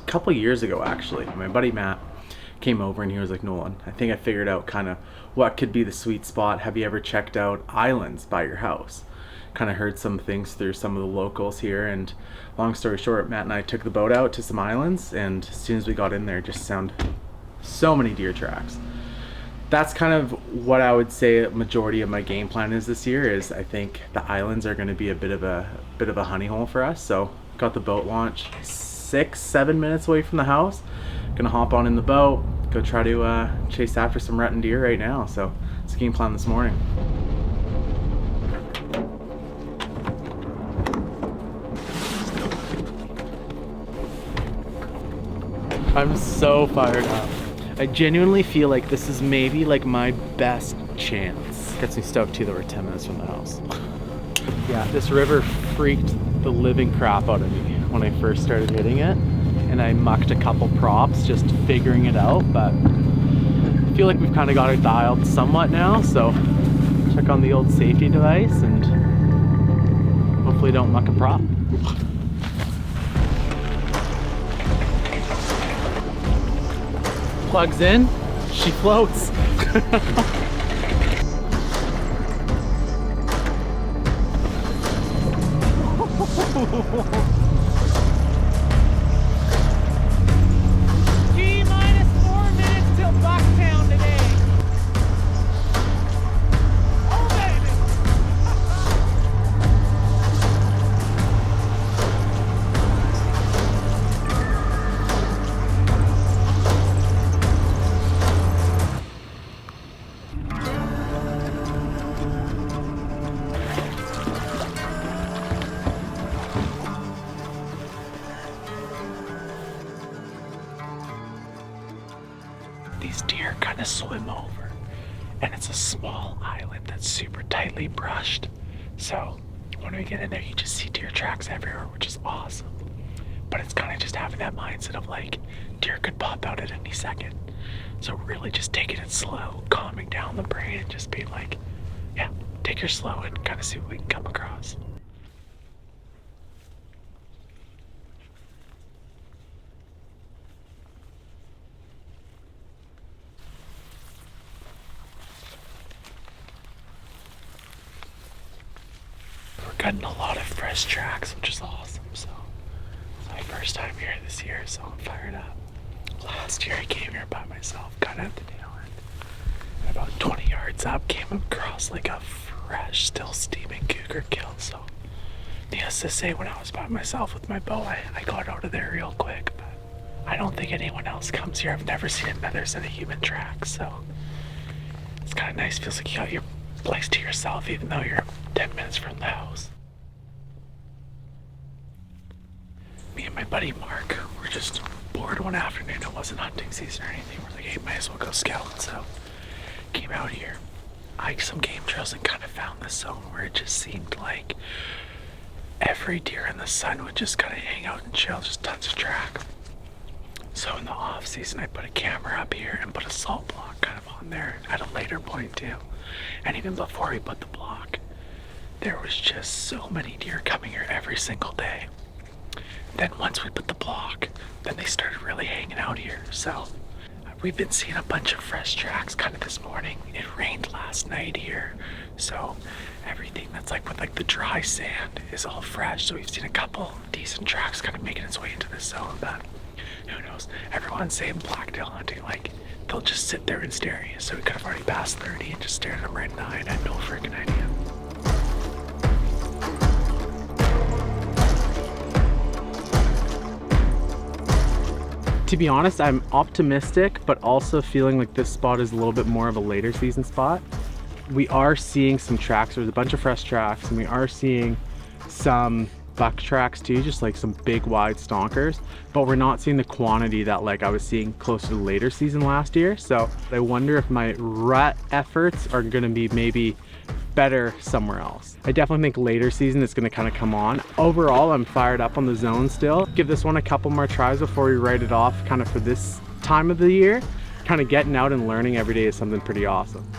couple years ago actually. My buddy Matt came over and he was like, Nolan, I think I figured out kind of what could be the sweet spot. Have you ever checked out islands by your house? Kind of heard some things through some of the locals here, and long story short, Matt and I took the boat out to some islands, and as soon as we got in there, just found so many deer tracks. That's kind of what I would say a majority of my game plan is this year. Is I think the islands are going to be a bit of a honey hole for us. So got the boat launch 6-7 minutes away from the house. Gonna hop on in the boat, go try to chase after some rutting deer right now. So it's the game plan this morning. I'm so fired up. I genuinely feel like this is maybe like my best chance. Gets me stoked too that we're 10 minutes from the house. Yeah, this river freaked the living crap out of me when I first started hitting it, and I mucked a couple props just figuring it out, but I feel like we've kind of got it dialed somewhat now, so check on the old safety device and hopefully don't muck a prop. Plugs in, she floats. T-minus 4 minutes till Blacktails today. Oh baby! These deer kind of swim over, and it's a small island that's super tightly brushed. So when we get in there, you just see deer tracks everywhere, which is awesome. But it's kind of just having that mindset of like, deer could pop out at any second. So really just taking it slow, calming down the brain, and just being like, yeah, take your slow and kind of see what we can come across. Getting a lot of fresh tracks, which is awesome. So it's my first time here this year, so I'm fired up. Last year I came here by myself, got out the tail end, and about 20 yards up came across like a fresh, still steaming cougar kill. So needless to say, when I was by myself with my bow, I got out of there real quick, but I don't think anyone else comes here. I've never seen another set of human tracks, so it's kind of nice. Feels like you got your place to yourself even though you're 10 minutes from the house. Me and my buddy Mark were just bored one afternoon. It wasn't hunting season or anything. We're like, hey, might as well go scout. So came out here, hiked some game trails, and kind of found this zone where it just seemed like every deer in the sun would just kind of hang out and chill, just tons of track. So in the off season, I put a camera up here and put a salt block kind of on there at a later point too. And even before we put the block, there was just so many deer coming here every single day. Then once we put the block, then they started really hanging out here. So we've been seeing a bunch of fresh tracks kind of this morning. It rained last night here, so everything that's like with like the dry sand is all fresh. So we've seen a couple decent tracks kind of making its way into this zone, but who knows? Everyone's saying blacktail hunting, like they'll just sit there and stare at you. So we could have already passed 30 and just stared at them right in the eye and had no freaking idea. To be honest, I'm optimistic, but also feeling like this spot is a little bit more of a later season spot. We are seeing some tracks. There's a bunch of fresh tracks, and we are seeing some buck tracks too, just like some big wide stonkers, but we're not seeing the quantity that like I was seeing closer to the later season last year. So I wonder if my rut efforts are going to be maybe better somewhere else. I definitely think later season is going to kind of come on. Overall, I'm fired up on the zone still. Give this one a couple more tries before we write it off kind of for this time of the year. Kind of getting out and learning every day is something pretty awesome.